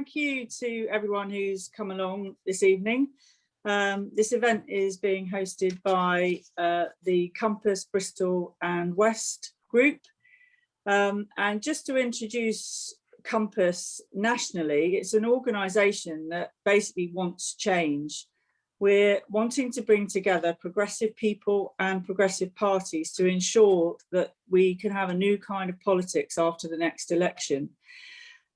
thank you to everyone who's come along this evening. This event is being hosted by the Compass, Bristol and West group. And just to introduce Compass nationally, it's an organisation that basically wants change. We're wanting to bring together progressive people and progressive parties to ensure that we can have a new kind of politics after the next election,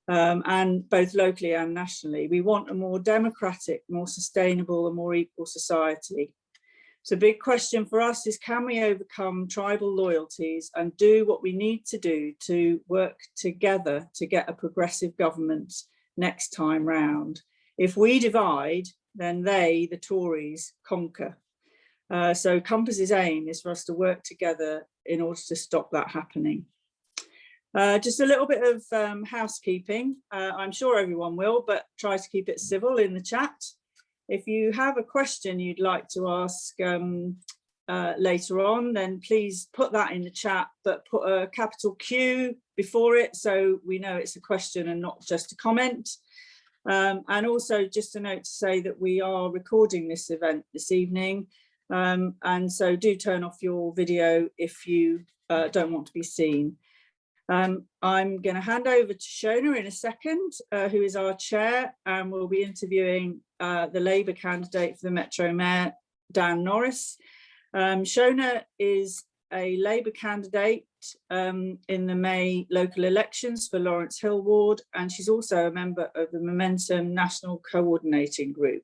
and both locally and nationally. We want a more democratic, more sustainable and more equal society. So a big question for us is, can we overcome tribal loyalties and do what we need to do to work together to get a progressive government next time round? If we divide, then they, the Tories, conquer. So Compass's aim is for us to work together in order to stop that happening. Just a little bit of housekeeping. I'm sure everyone will, but try to keep it civil in the chat. If you have a question you'd like to ask later on, then please put that in the chat, but put a capital Q before it so we know it's a question and not just a comment. And also just a note to say that we are recording this event this evening, and so do turn off your video if you don't want to be seen. I'm going to hand over to Shona in a second, who is our chair, and we'll be interviewing the Labour candidate for the Metro Mayor, Dan Norris. Shona is a Labour candidate in the May local elections for Lawrence Hill ward, and she's also a member of the Momentum National Coordinating Group.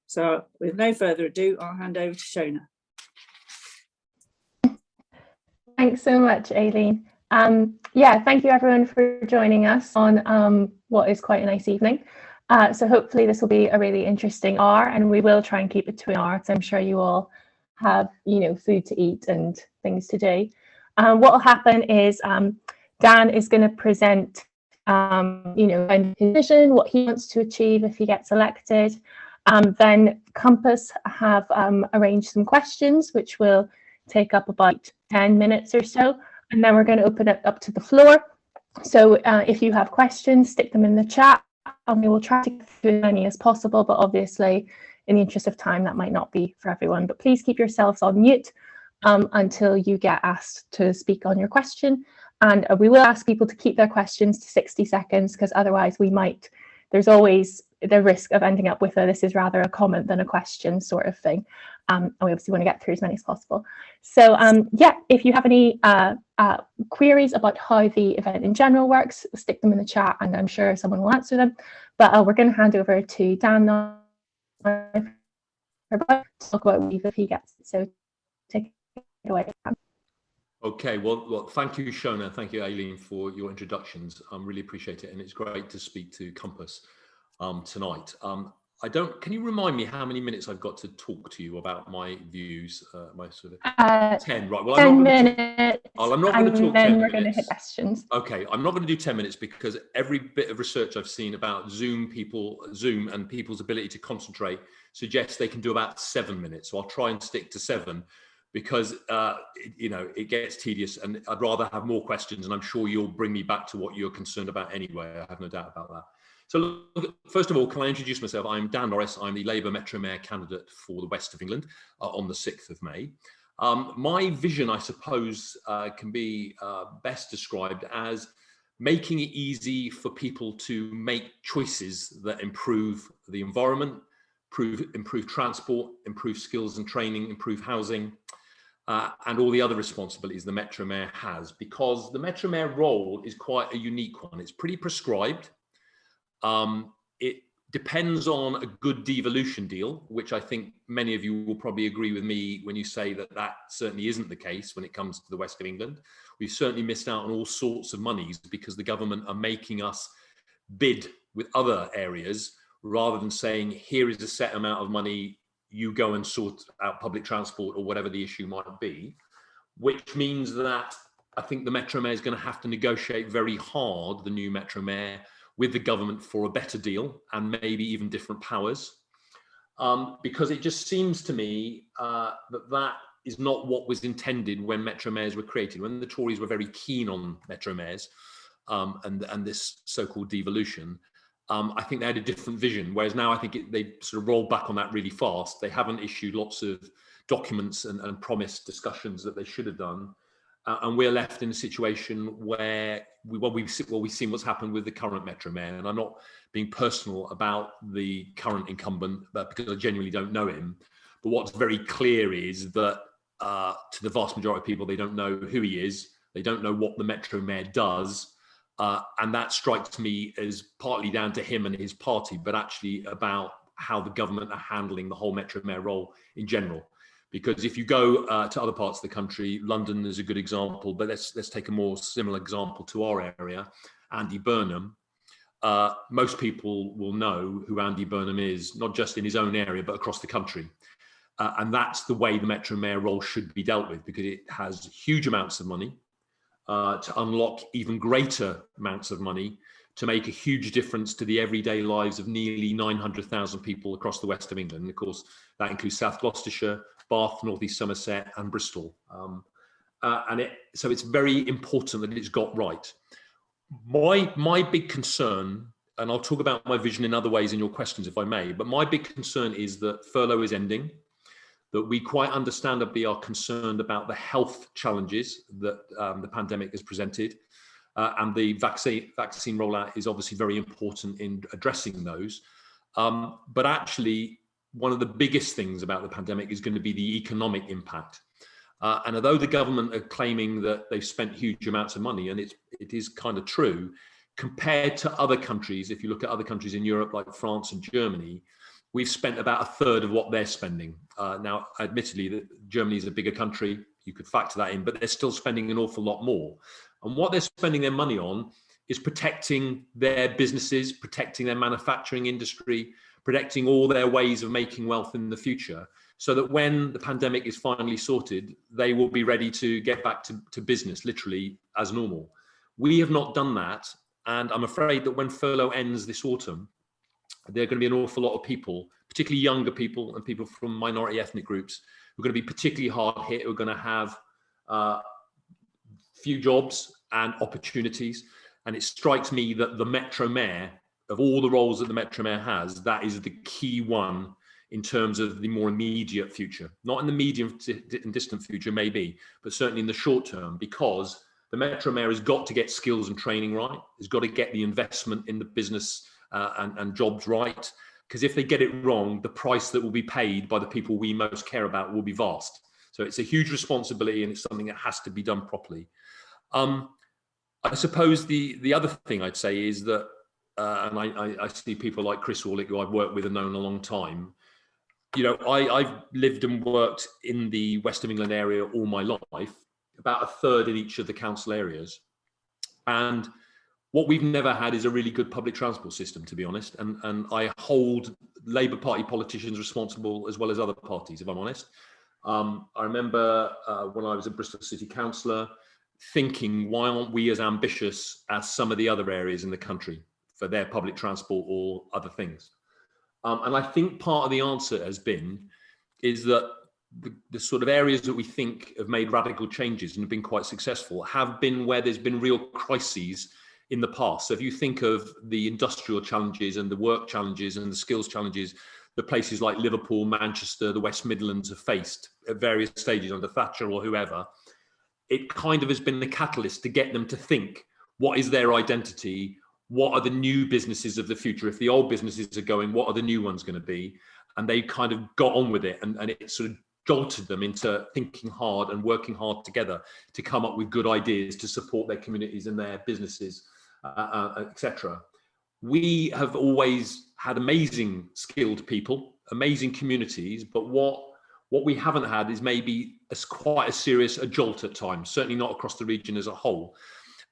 So with no further ado, I'll hand over to Shona. Thanks so much, Aileen. Yeah, thank you everyone for joining us on what is quite a nice evening. So hopefully this will be a really interesting hour, and we will try and keep it to an hour, because I'm sure you all have, you know, food to eat and things to do. What will happen is Dan is going to present, you know, his vision, what he wants to achieve if he gets elected. Then Compass have arranged some questions, which will take up about 10 minutes or so. And then we're going to open it up to the floor. So if you have questions, stick them in the chat, and we will try to get through as many as possible. But obviously, in the interest of time, that might not be for everyone. But please keep yourselves on mute until you get asked to speak on your question. And we will ask people to keep their questions to 60 seconds, because otherwise we might, there's always the risk of ending up with a this is rather a comment than a question sort of thing. And we obviously want to get through as many as possible. So yeah, if you have any queries about how the event in general works, stick them in the chat and I'm sure someone will answer them. But we're going to hand over to Dan now to talk about WECA if he gets it. So take it away. Okay, well, thank you, Shona. Thank you, Aileen, for your introductions. I really appreciate it. And it's great to speak to Compass tonight. Can you remind me how many minutes I've got to talk to you about my views? My sort of 10, right? Well, 10 minutes. I'm not going to talk 10 minutes. And then we're going to hit questions. Okay, I'm not going to do 10 minutes because every bit of research I've seen about Zoom and people's ability to concentrate suggests they can do about 7 minutes. So I'll try and stick to 7 because, you know, it gets tedious and I'd rather have more questions, and I'm sure you'll bring me back to what you're concerned about anyway. I have no doubt about that. So first of all, can I introduce myself? I'm Dan Norris. I'm the Labour Metro Mayor candidate for the West of England on the 6th of May. My vision, I suppose, can be best described as making it easy for people to make choices that improve the environment, improve transport, improve skills and training, improve housing, and all the other responsibilities the Metro Mayor has, because the Metro Mayor role is quite a unique one. It's pretty prescribed. It depends on a good devolution deal, which I think many of you will probably agree with me when you say that that certainly isn't the case when it comes to the West of England. We've certainly missed out on all sorts of monies because the government are making us bid with other areas rather than saying, here is a set amount of money, you go and sort out public transport or whatever the issue might be, which means that I think the Metro Mayor is going to have to negotiate very hard, the new Metro Mayor, with the government for a better deal and maybe even different powers. Because it just seems to me that is not what was intended when Metro Mayors were created. When the Tories were very keen on Metro Mayors and this so-called devolution, I think they had a different vision, whereas now I think they sort of rolled back on that really fast. They haven't issued lots of documents and promised discussions that they should have done. And we're left in a situation where we've seen what's happened with the current Metro Mayor. And I'm not being personal about the current incumbent, but because I genuinely don't know him. But what's very clear is that to the vast majority of people, they don't know who he is. They don't know what the Metro Mayor does. And that strikes me as partly down to him and his party, but actually about how the government are handling the whole Metro Mayor role in general. Because if you go to other parts of the country, London is a good example, but let's take a more similar example to our area, Andy Burnham. Most people will know who Andy Burnham is, not just in his own area, but across the country. And that's the way the Metro Mayor role should be dealt with, because it has huge amounts of money to unlock even greater amounts of money to make a huge difference to the everyday lives of nearly 900,000 people across the west of England. And of course, that includes South Gloucestershire, Bath, North East Somerset, and Bristol. So it's very important that it's got right. My big concern, and I'll talk about my vision in other ways in your questions if I may, but my big concern is that furlough is ending, that we quite understandably are concerned about the health challenges that the pandemic has presented. And the vaccine rollout is obviously very important in addressing those. But actually, one of the biggest things about the pandemic is going to be the economic impact. And although the government are claiming that they've spent huge amounts of money, and it is kind of true, compared to other countries, if you look at other countries in Europe like France and Germany, we've spent about a third of what they're spending. Now, admittedly, that Germany is a bigger country, you could factor that in, but they're still spending an awful lot more. And what they're spending their money on is protecting their businesses, protecting their manufacturing industry, protecting all their ways of making wealth in the future, so that when the pandemic is finally sorted, they will be ready to get back to business, literally as normal. We have not done that. And I'm afraid that when furlough ends this autumn, there are going to be an awful lot of people, particularly younger people and people from minority ethnic groups, who are going to be particularly hard hit, who are going to have few jobs and opportunities. And it strikes me that the Metro Mayor, of all the roles that the Metro Mayor has, that is the key one in terms of the more immediate future. Not in the medium and distant future, maybe, but certainly in the short term, because the Metro Mayor has got to get skills and training right, has got to get the investment in the business and jobs right. Because if they get it wrong, the price that will be paid by the people we most care about will be vast. So it's a huge responsibility, and it's something that has to be done properly. I suppose the other thing I'd say is that, and I see people like Chris Orlick, who I've worked with and known a long time. You know, I've lived and worked in the West of England area all my life, about a third in each of the council areas. And what we've never had is a really good public transport system, to be honest. And I hold Labour Party politicians responsible as well as other parties, if I'm honest. I remember when I was a Bristol City Councillor thinking, why aren't we as ambitious as some of the other areas in the country for their public transport or other things? And I think part of the answer is that the sort of areas that we think have made radical changes and have been quite successful have been where there's been real crises in the past. So if you think of the industrial challenges and the work challenges and the skills challenges that places like Liverpool, Manchester, the West Midlands have faced at various stages under Thatcher or whoever, it kind of has been the catalyst to get them to think, what is their identity? What are the new businesses of the future? If the old businesses are going, what are the new ones going to be? And they kind of got on with it, and it sort of jolted them into thinking hard and working hard together to come up with good ideas to support their communities and their businesses, etc. We have always had amazing skilled people, amazing communities, but what we haven't had is maybe quite a serious jolt at times, certainly not across the region as a whole.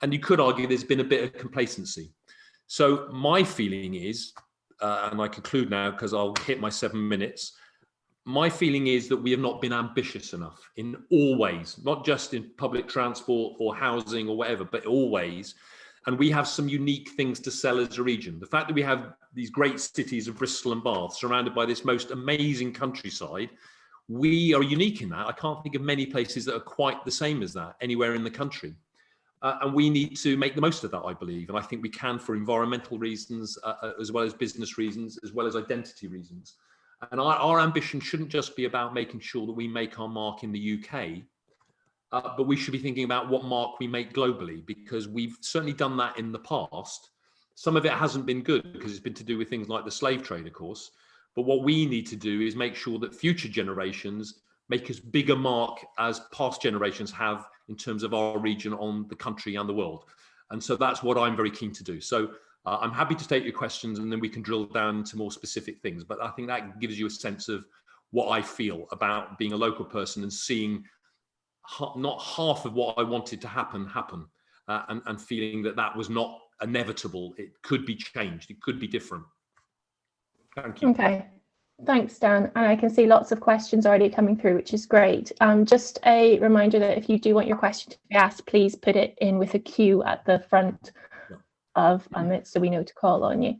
And you could argue there's been a bit of complacency. So my feeling is, and I conclude now because I'll hit my 7 minutes, my feeling is that we have not been ambitious enough in all ways, not just in public transport or housing or whatever, but always. And we have some unique things to sell as a region. The fact that we have these great cities of Bristol and Bath surrounded by this most amazing countryside, we are unique in that. I can't think of many places that are quite the same as that anywhere in the country. And we need to make the most of that, I believe. And I think we can for environmental reasons, as well as business reasons, as well as identity reasons. And our ambition shouldn't just be about making sure that we make our mark in the UK, but we should be thinking about what mark we make globally, because we've certainly done that in the past. Some of it hasn't been good because it's been to do with things like the slave trade, of course. But what we need to do is make sure that future generations make as big a mark as past generations have in terms of our region on the country and the world. And so that's what I'm very keen to do. So I'm happy to take your questions, and then we can drill down to more specific things. But I think that gives you a sense of what I feel about being a local person and seeing not half of what I wanted to happen, and feeling that that was not inevitable. It could be changed. It could be different. Thank you. Okay. Thanks, Dan. And I can see lots of questions already coming through, which is great. Just a reminder that if you do want your question to be asked, please put it in with a Q at the front of it so we know to call on you.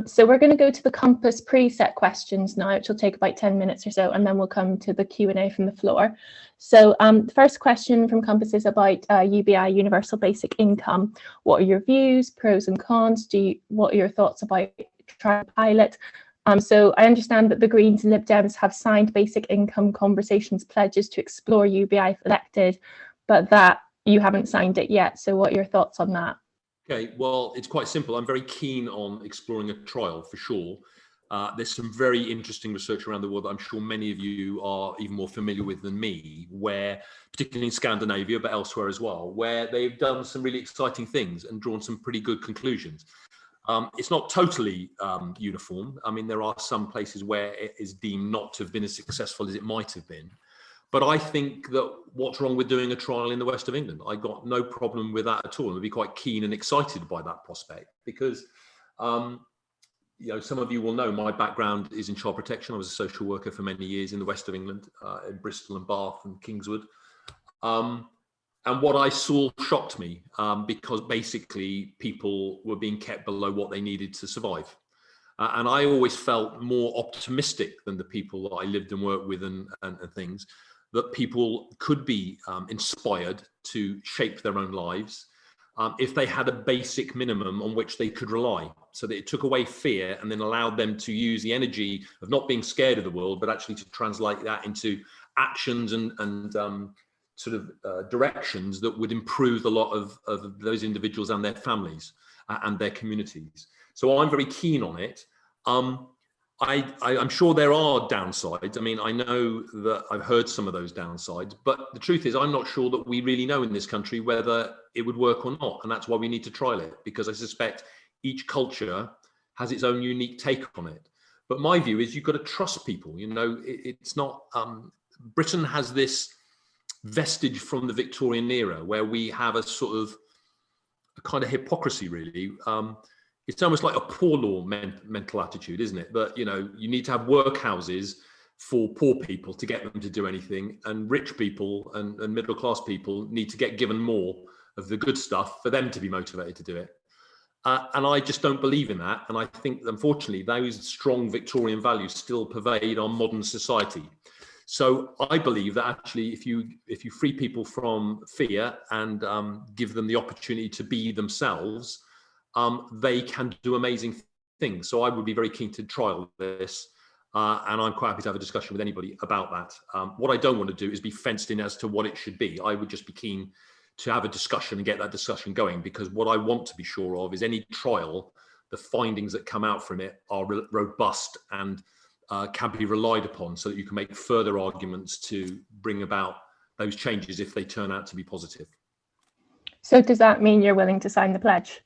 So we're going to go to the Compass preset questions now, which will take about 10 minutes or so, and then we'll come to the Q&A from the floor. So the first question from Compass is about UBI, Universal Basic Income. What are your views, pros and cons? What are your thoughts about trying to pilot? So I understand that the Greens and Lib Dems have signed basic income conversations pledges to explore UBI if elected, but that you haven't signed it yet. So what are your thoughts on that? Okay, well, it's quite simple. I'm very keen on exploring a trial for sure. There's some very interesting research around the world that I'm sure many of you are even more familiar with than me, where, particularly in Scandinavia, but elsewhere as well, where they've done some really exciting things and drawn some pretty good conclusions. It's not totally uniform. I mean, there are some places where it is deemed not to have been as successful as it might have been. But I think that what's wrong with doing a trial in the west of England? I got no problem with that at all. I'd be quite keen and excited by that prospect because, you know, some of you will know my background is in child protection. I was a social worker for many years in the west of England, in Bristol and Bath and Kingswood. And what I saw shocked me because basically people were being kept below what they needed to survive. And I always felt more optimistic than the people that I lived and worked with and things, that people could be inspired to shape their own lives if they had a basic minimum on which they could rely, so that it took away fear and then allowed them to use the energy of not being scared of the world, but actually to translate that into actions and sort of directions that would improve a lot of those individuals and their families and their communities. So I'm very keen on it. I'm sure there are downsides. I mean, I know that I've heard some of those downsides, but the truth is I'm not sure that we really know in this country whether it would work or not. And that's why we need to trial it, because I suspect each culture has its own unique take on it. But my view is you've got to trust people. You know, it's not, Britain has this vestige from the Victorian era where we have a sort of a kind of hypocrisy, really. It's almost like a poor law mental attitude, isn't it? But, you know, you need to have workhouses for poor people to get them to do anything, and rich people and middle class people need to get given more of the good stuff for them to be motivated to do it. And I just don't believe in that. And I think, unfortunately, those strong Victorian values still pervade our modern society. So I believe that actually, if you free people from fear and give them the opportunity to be themselves, they can do amazing things. So I would be very keen to trial this, and I'm quite happy to have a discussion with anybody about that. What I don't want to do is be fenced in as to what it should be. I would just be keen to have a discussion and get that discussion going, because what I want to be sure of is any trial, the findings that come out from it are robust and can be relied upon, so that you can make further arguments to bring about those changes if they turn out to be positive. So does that mean you're willing to sign the pledge?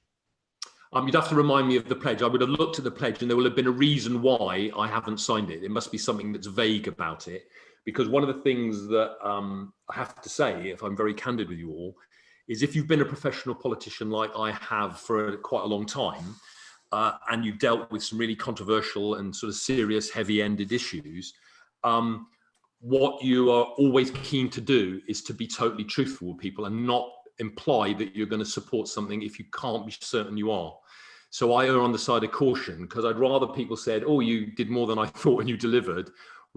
You'd have to remind me of the pledge. I would have looked at the pledge and there will have been a reason why I haven't signed it. It must be something that's vague about it, because one of the things that I have to say, if I'm very candid with you all, is if you've been a professional politician like I have for quite a long time, and you've dealt with some really controversial and sort of serious heavy-ended issues, what you are always keen to do is to be totally truthful with people and not imply that you're going to support something if you can't be certain you are. So I err on the side of caution, because I'd rather people said, oh, you did more than I thought and you delivered,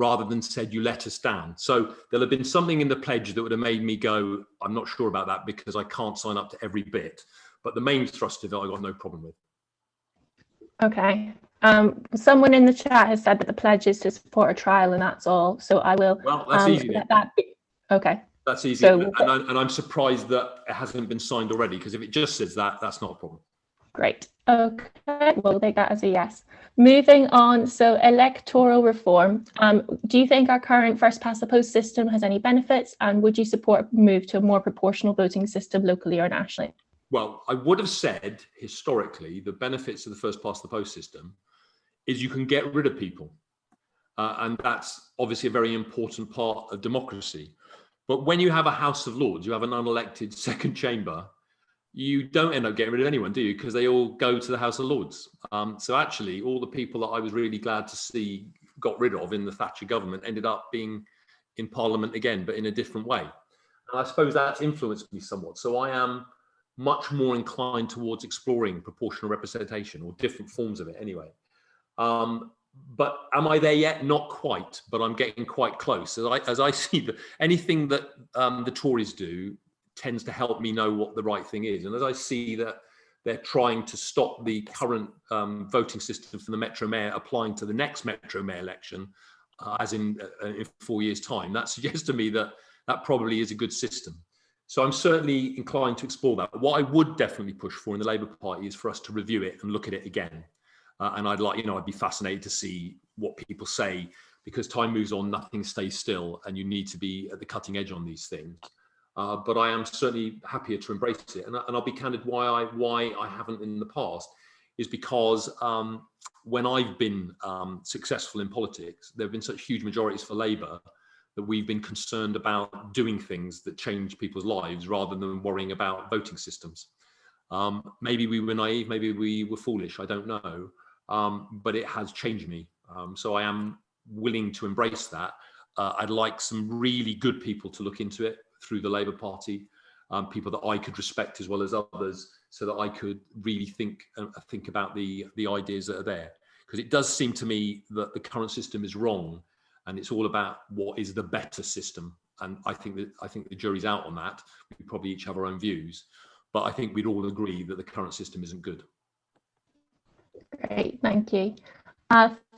rather than said, you let us down. So there'll have been something in the pledge that would have made me go, I'm not sure about that because I can't sign up to every bit. But the main thrust of it, I got no problem with. Okay. Someone in the chat has said that the pledge is to support a trial and that's all. So I will Well, that's easy then. let that be. Okay. That's easy. So, and I'm surprised that it hasn't been signed already, because if it just says that, that's not a problem. Great. Okay, we'll take that as a yes. Moving on, so electoral reform. Do you think our current first past the post system has any benefits, and would you support a move to a more proportional voting system locally or nationally? Well, I would have said historically the benefits of the first past the post system is you can get rid of people. And that's obviously a very important part of democracy. But when you have a House of Lords, you have an unelected second chamber, you don't end up getting rid of anyone, do you? Because they all go to the House of Lords. So actually, all the people that I was really glad to see got rid of in the Thatcher government ended up being in Parliament again, but in a different way. And I suppose that's influenced me somewhat. So I am much more inclined towards exploring proportional representation, or different forms of it anyway. But am I there yet? Not quite, but I'm getting quite close. As I see that anything that the Tories do tends to help me know what the right thing is. And as I see that they're trying to stop the current voting system for the Metro Mayor applying to the next Metro Mayor election, as in 4 years' time, that suggests to me that that probably is a good system. So I'm certainly inclined to explore that. What I would definitely push for in the Labour Party is for us to review it and look at it again. And I'd be fascinated to see what people say, because time moves on, nothing stays still, and you need to be at the cutting edge on these things. But I am certainly happier to embrace it. And I'll be candid, why I haven't in the past is because when I've been successful in politics, there have been such huge majorities for Labour that we've been concerned about doing things that change people's lives rather than worrying about voting systems. Maybe we were naive, maybe we were foolish, I don't know. But it has changed me. So I am willing to embrace that. I'd like some really good people to look into it through the Labour Party, people that I could respect as well as others, so that I could really think about the ideas that are there. Because it does seem to me that the current system is wrong, and it's all about what is the better system. And I think the jury's out on that. We probably each have our own views, but I think we'd all agree that the current system isn't good. Great, thank you.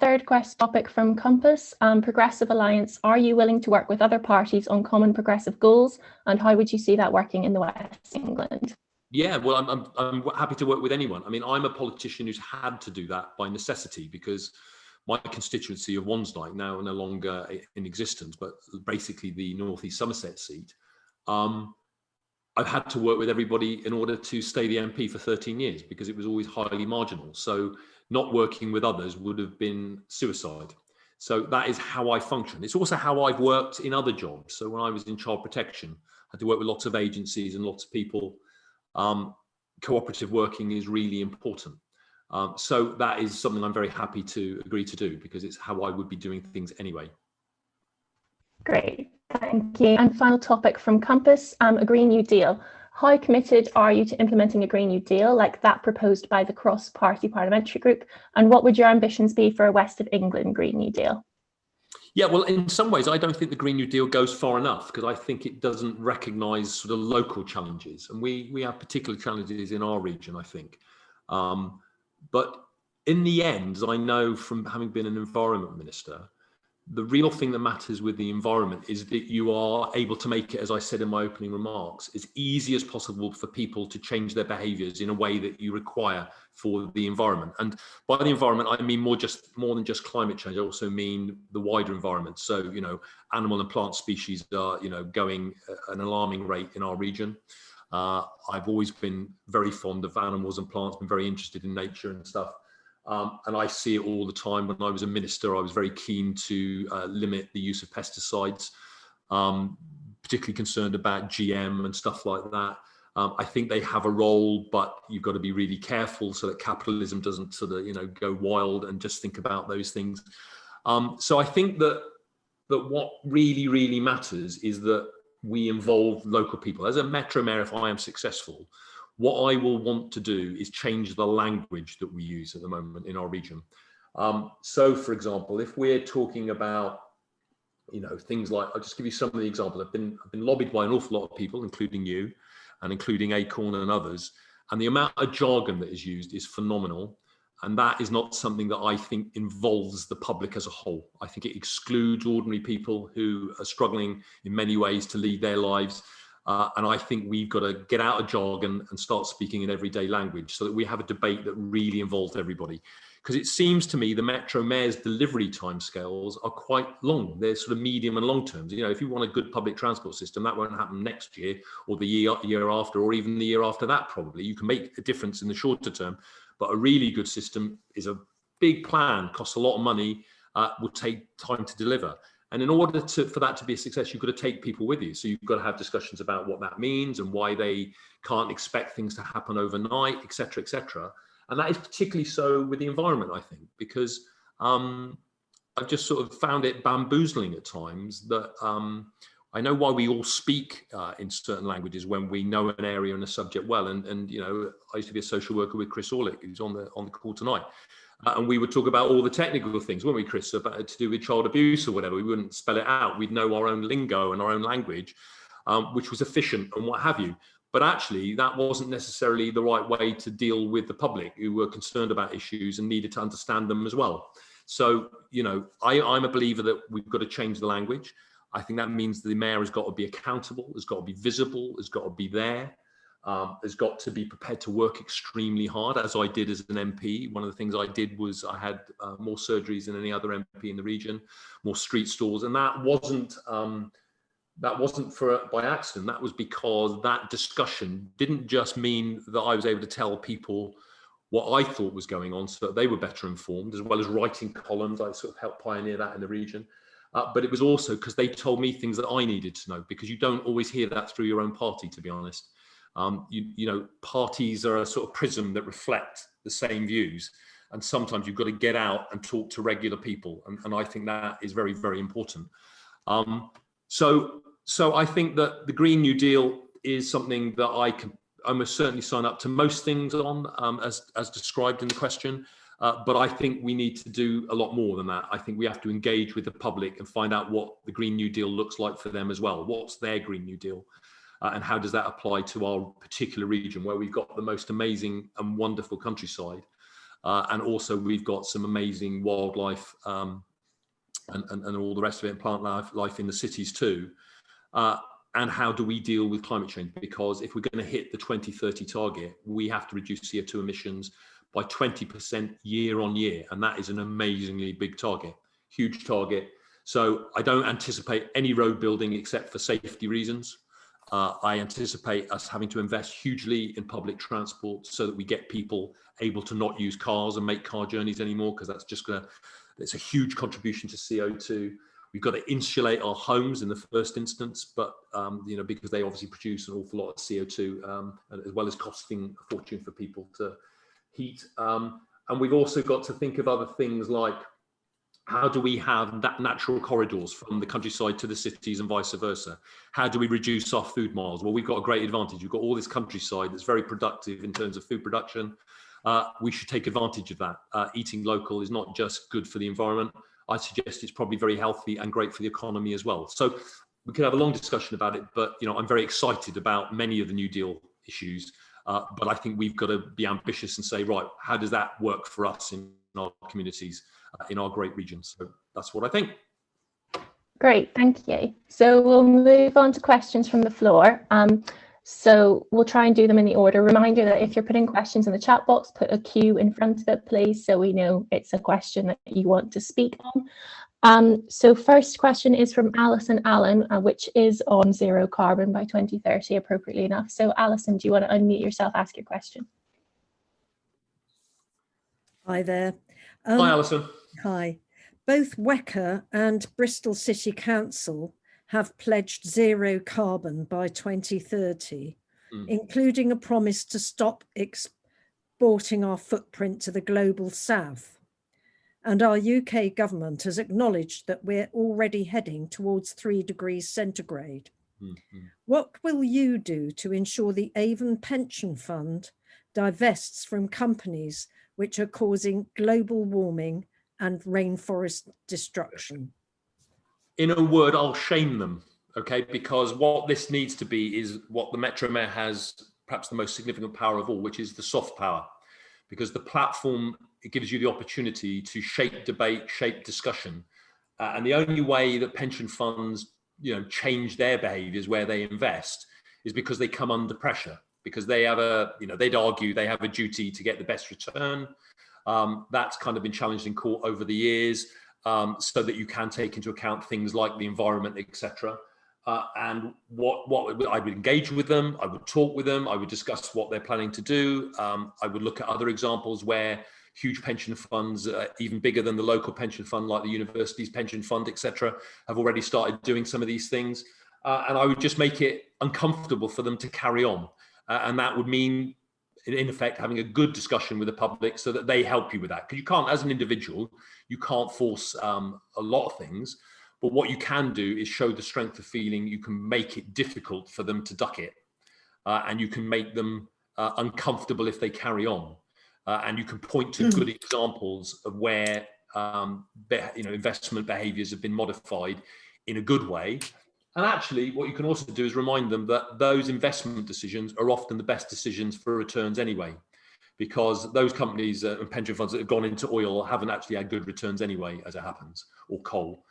Third topic from Compass, Progressive Alliance. Are you willing to work with other parties on common progressive goals, and how would you see that working in the West England? Yeah, well, I'm happy to work with anyone. I mean, I'm a politician who's had to do that by necessity, because my constituency of Wansdyke, now no longer in existence, but basically the North East Somerset seat, I've had to work with everybody in order to stay the MP for 13 years, because it was always highly marginal. So not working with others would have been suicide. So that is how I function. It's also how I've worked in other jobs. So when I was in child protection, I had to work with lots of agencies and lots of people. Cooperative working is really important. So that is something I'm very happy to agree to do, because it's how I would be doing things anyway. Great, thank you. And final topic from Compass, a Green New Deal. How committed are you to implementing a Green New Deal like that proposed by the cross-party parliamentary group? And what would your ambitions be for a West of England Green New Deal? Yeah, well, in some ways, I don't think the Green New Deal goes far enough, because I think it doesn't recognise sort of local challenges. And we have particular challenges in our region, I think. But in the end, I know from having been an environment minister, the real thing that matters with the environment is that you are able to make it, as I said in my opening remarks, as easy as possible for people to change their behaviours in a way that you require for the environment. And by the environment, I mean more than just climate change. I also mean the wider environment. So, animal and plant species are, going at an alarming rate in our region. I've always been very fond of animals and plants, been very interested in nature and stuff. And I see it all the time. When I was a minister, I was very keen to limit the use of pesticides, particularly concerned about GM and stuff like that. I think they have a role, but you've got to be really careful so that capitalism doesn't sort of, go wild and just think about those things. So I think that what really, really matters is that we involve local people. As a Metro Mayor, if I am successful, what I will want to do is change the language that we use at the moment in our region. So, for example, if we're talking about You know, things like, I'll just give you some of the examples. I've been lobbied by an awful lot of people, including you, and including Acorn and others. And the amount of jargon that is used is phenomenal. And that is not something that I think involves the public as a whole. I think it excludes ordinary people who are struggling in many ways to lead their lives. And I think we've got to get out of jargon and start speaking in everyday language so that we have a debate that really involves everybody. Because it seems to me the Metro Mayor's delivery timescales are quite long. They're sort of medium and long terms. You know, if you want a good public transport system, that won't happen next year or the year after, or even the year after that, probably. You can make a difference in the shorter term, but a really good system is a big plan, costs a lot of money, will take time to deliver. And in order for that to be a success, you've got to take people with you. So you've got to have discussions about what that means and why they can't expect things to happen overnight, et cetera, et cetera. And that is particularly so with the environment, I think, because I've just sort of found it bamboozling at times that I know why we all speak in certain languages when we know an area and a subject well. And you know, I used to be a social worker with Chris Orlick, who's on the call tonight. And we would talk about all the technical things, weren't we, Chris, about to do with child abuse or whatever. We wouldn't spell it out. We'd know our own lingo and our own language, which was efficient and what have you. But actually, that wasn't necessarily the right way to deal with the public who were concerned about issues and needed to understand them as well. So, you know, I'm a believer that we've got to change the language. I think that means the mayor has got to be accountable, has got to be visible, has got to be there, has got to be prepared to work extremely hard, as I did as an MP. One of the things I did was I had more surgeries than any other MP in the region, more street stalls, and that wasn't by accident. That was because that discussion didn't just mean that I was able to tell people what I thought was going on so that they were better informed, as well as writing columns. I sort of helped pioneer that in the region. But it was also because they told me things that I needed to know, because you don't always hear that through your own party, to be honest. You know, parties are a sort of prism that reflect the same views. And sometimes you've got to get out and talk to regular people. And I think that is very, very important. So I think that the Green New Deal is something that I can almost certainly sign up to most things on, as described in the question. But I think we need to do a lot more than that. I think we have to engage with the public and find out what the Green New Deal looks like for them as well. What's their Green New Deal? And how does that apply to our particular region where we've got the most amazing and wonderful countryside? And also we've got some amazing wildlife and all the rest of it, and plant life in the cities too. And how do we deal with climate change? Because if we're going to hit the 2030 target, we have to reduce CO2 emissions by 20% year on year. And that is an amazingly big target, huge target. So I don't anticipate any road building except for safety reasons. I anticipate us having to invest hugely in public transport so that we get people able to not use cars and make car journeys anymore, because that's just it's a huge contribution to CO2. We've got to insulate our homes in the first instance, but you know, because they obviously produce an awful lot of CO2, as well as costing a fortune for people to heat. And we've also got to think of other things like, how do we have that natural corridors from the countryside to the cities and vice versa? How do we reduce our food miles? Well, we've got a great advantage. We've got all this countryside that's very productive in terms of food production. We should take advantage of that. Eating local is not just good for the environment. I suggest it's probably very healthy and great for the economy as well. So we could have a long discussion about it, but you know, I'm very excited about many of the New Deal issues. But I think we've got to be ambitious and say, right, how does that work for us in our communities, in our great regions? So that's what I think. Great, thank you. So we'll move on to questions from the floor. So we'll try and do them in the order. Reminder that if you're putting questions in the chat box, put a Q in front of it, please, so we know it's a question that you want to speak on. So first question is from Alison Allen, which is on zero carbon by 2030, appropriately enough. So Alison, do you want to unmute yourself, ask your question? Hi there. Hi, Alison. Hi. Both WECA and Bristol City Council have pledged zero carbon by 2030, including a promise to stop exporting our footprint to the global south. And our UK government has acknowledged that we're already heading towards 3 degrees centigrade. What will you do to ensure the Avon Pension Fund divests from companies which are causing global warming and rainforest destruction? in a word, I'll shame them, okay? Because what this needs to be is what the Metro Mayor has perhaps the most significant power of all, which is the soft power. Because the platform, it gives you the opportunity to shape debate, shape discussion. And the only way that pension funds, change their behaviors where they invest is because they come under pressure, because they have they'd argue they have a duty to get the best return. That's kind of been challenged in court over the years, so that you can take into account things like the environment, etc. And what I would engage with them, I would talk with them, I would discuss what they're planning to do. I would look at other examples where huge pension funds, even bigger than the local pension fund, like the university's pension fund, etc., have already started doing some of these things. And I would just make it uncomfortable for them to carry on. And that would mean, in effect, having a good discussion with the public so that they help you with that. Because you can't, as an individual, you can't force a lot of things. But what you can do is show the strength of feeling. You can make it difficult for them to duck it. And you can make them uncomfortable if they carry on. And you can point to good examples of where investment behaviours have been modified in a good way. And actually, what you can also do is remind them that those investment decisions are often the best decisions for returns anyway, because those companies and pension funds that have gone into oil haven't actually had good returns anyway, as it happens, or coal.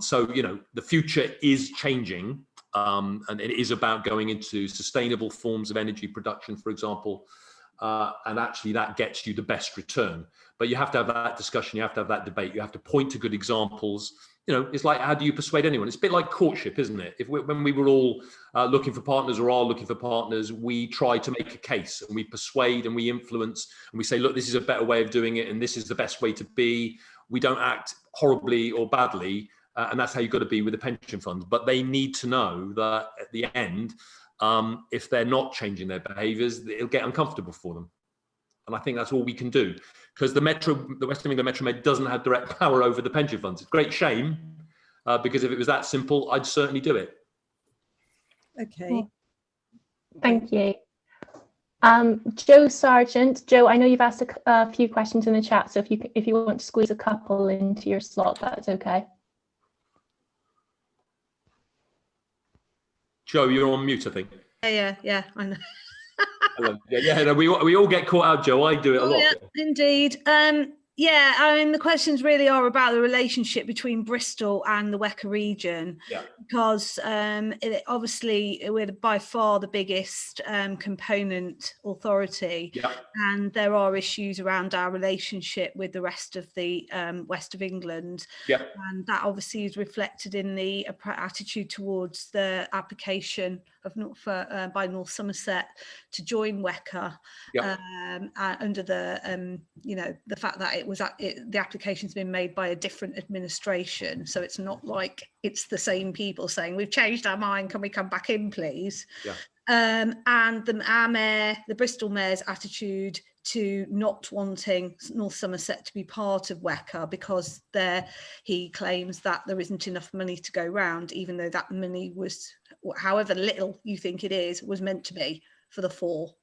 So, the future is changing, and it is about going into sustainable forms of energy production, for example. And actually that gets you the best return. But you have to have that discussion, you have to have that debate, you have to point to good examples. It's like, how do you persuade anyone? It's a bit like courtship, isn't it? When we were all looking for partners or are looking for partners, we try to make a case and we persuade and we influence and we say, look, this is a better way of doing it and this is the best way to be. We don't act horribly or badly, and that's how you've got to be with the pension funds. But they need to know that at the end, if they're not changing their behaviours, it'll get uncomfortable for them. And I think that's all we can do, because the West of England Metro Mayor doesn't have direct power over the pension funds. It's a great shame, because if it was that simple, I'd certainly do it. Okay. Thank you. Joe Sargent. Joe, I know you've asked a few questions in the chat, so if you want to squeeze a couple into your slot, that's okay. Joe, you're on mute, I think. Yeah, I know. No, we all get caught out, Joe. I do it a lot. Yeah, indeed. Yeah, I mean, the questions really are about the relationship between Bristol and the WECA region, because obviously we're by far the biggest component authority, and there are issues around our relationship with the rest of the West of England, and that obviously is reflected in the attitude towards the application of by North Somerset to join WECA, under the the fact that the application's been made by a different administration, so it's not like it's the same people saying we've changed our mind, can we come back in please? And the Bristol Mayor's attitude to not wanting North Somerset to be part of WECA because he claims that there isn't enough money to go round, even though that money was, however little you think it is, was meant to be for the four.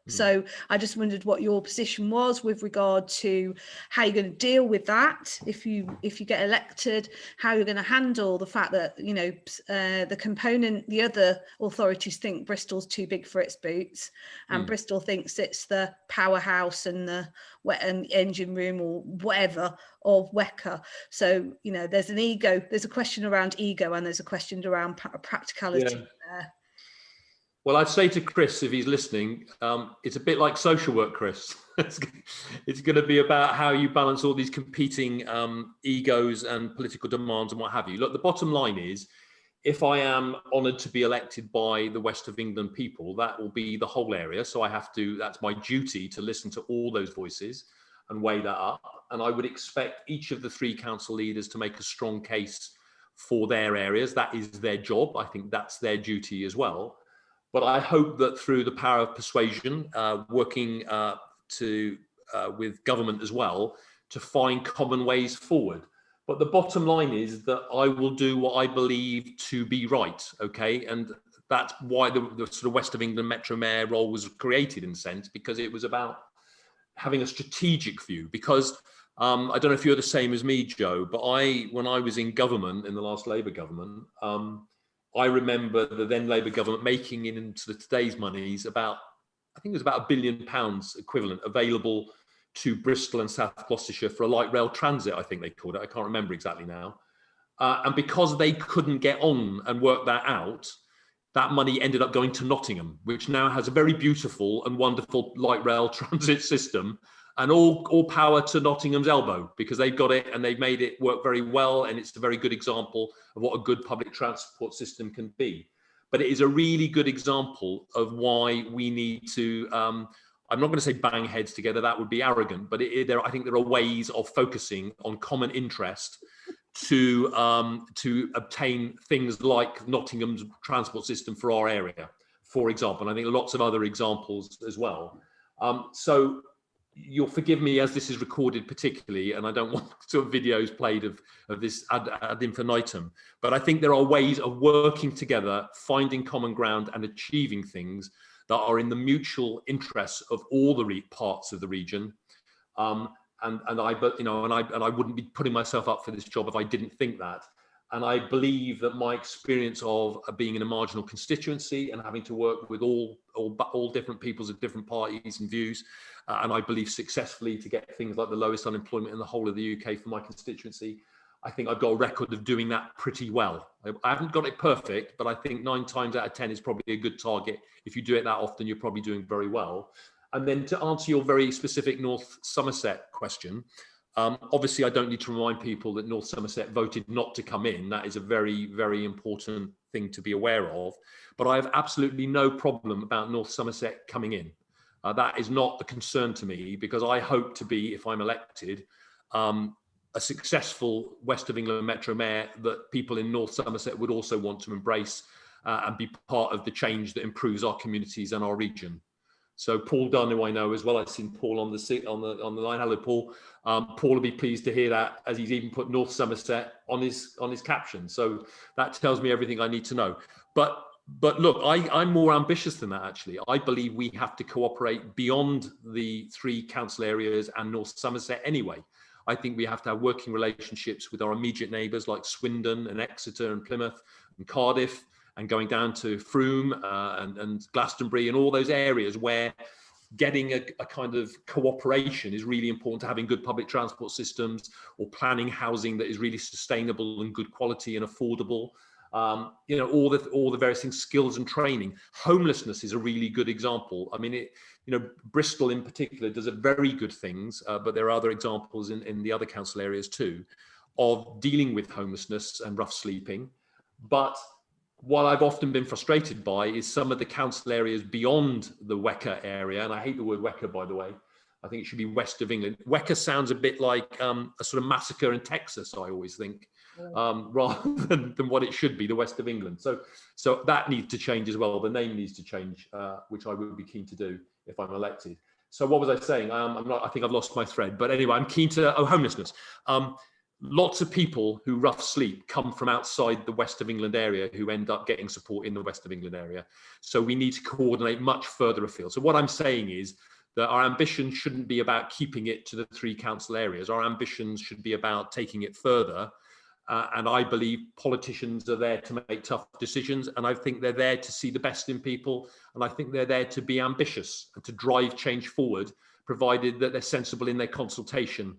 So I just wondered what your position was with regard to how you're going to deal with that if you get elected, how you're going to handle the fact that the other authorities think Bristol's too big for its boots, and Bristol thinks it's the powerhouse and the engine room or whatever of WECA. So there's a question around ego, and there's a question around practicality there. Well, I'd say to Chris, if he's listening, it's a bit like social work, Chris. It's going to be about how you balance all these competing egos and political demands and what have you. Look, the bottom line is, if I am honoured to be elected by the West of England people, that will be the whole area. So that's my duty to listen to all those voices and weigh that up. And I would expect each of the three council leaders to make a strong case for their areas. That is their job. I think that's their duty as well. But I hope that through the power of persuasion, working with government as well, to find common ways forward. But the bottom line is that I will do what I believe to be right, okay? And that's why the sort of West of England Metro Mayor role was created, in a sense, because it was about having a strategic view. Because I don't know if you're the same as me, Joe, but when I was in government, in the last Labour government, I remember the then Labour government making into today's monies about, I think it was about £1 billion equivalent available to Bristol and South Gloucestershire for a light rail transit, I think they called it. I can't remember exactly now. And because they couldn't get on and work that out, that money ended up going to Nottingham, which now has a very beautiful and wonderful light rail transit system. And all power to Nottingham's elbow, because they've got it and they've made it work very well. And it's a very good example of what a good public transport system can be. But it is a really good example of why we need to, I'm not going to say bang heads together, that would be arrogant, but I think there are ways of focusing on common interest to obtain things like Nottingham's transport system for our area, for example. And I think lots of other examples as well. So you'll forgive me as this is recorded particularly, and I don't want sort of videos played of this ad infinitum, but I think there are ways of working together, finding common ground and achieving things that are in the mutual interests of all the parts of the region. And I wouldn't be putting myself up for this job if I didn't think that. And I believe that my experience of being in a marginal constituency and having to work with all different peoples of different parties and views, and I believe successfully to get things like the lowest unemployment in the whole of the UK for my constituency, I think I've got a record of doing that pretty well. I haven't got it perfect, but I think 9 times out of 10 is probably a good target. If you do it that often, you're probably doing very well. And then to answer your very specific North Somerset question, obviously, I don't need to remind people that North Somerset voted not to come in. That is a very, very important thing to be aware of. But I have absolutely no problem about North Somerset coming in. That is not a concern to me, because I hope to be, if I'm elected, a successful West of England Metro Mayor that people in North Somerset would also want to embrace and be part of the change that improves our communities and our region. So Paul Dunn, who I know as well, I've seen Paul on the line. Hello, Paul. Paul will be pleased to hear that, as he's even put North Somerset on his caption. So that tells me everything I need to know. But look, I'm more ambitious than that, actually. I believe we have to cooperate beyond the 3 council areas and North Somerset anyway. I think we have to have working relationships with our immediate neighbours like Swindon and Exeter and Plymouth and Cardiff, and going down to Frome and Glastonbury and all those areas where getting a kind of cooperation is really important to having good public transport systems, or planning housing that is really sustainable and good quality and affordable. All the various things, skills and training. Homelessness is a really good example. I mean, Bristol in particular does very good things, but there are other examples in the other council areas too, of dealing with homelessness and rough sleeping. But what I've often been frustrated by is some of the council areas beyond the WECA area, and I hate the word WECA, by the way. I think it should be West of England. WECA sounds a bit like a sort of massacre in Texas, I always think, rather than what it should be, the West of England. So that needs to change as well. The name needs to change, which I would be keen to do if I'm elected. So what was I saying? I think I've lost my thread. But anyway, I'm keen to homelessness. Lots of people who rough sleep come from outside the West of England area who end up getting support in the West of England area. So we need to coordinate much further afield. So what I'm saying is that our ambition shouldn't be about keeping it to the 3 council areas. Our ambitions should be about taking it further. And I believe politicians are there to make tough decisions. And I think they're there to see the best in people. And I think they're there to be ambitious and to drive change forward, provided that they're sensible in their consultation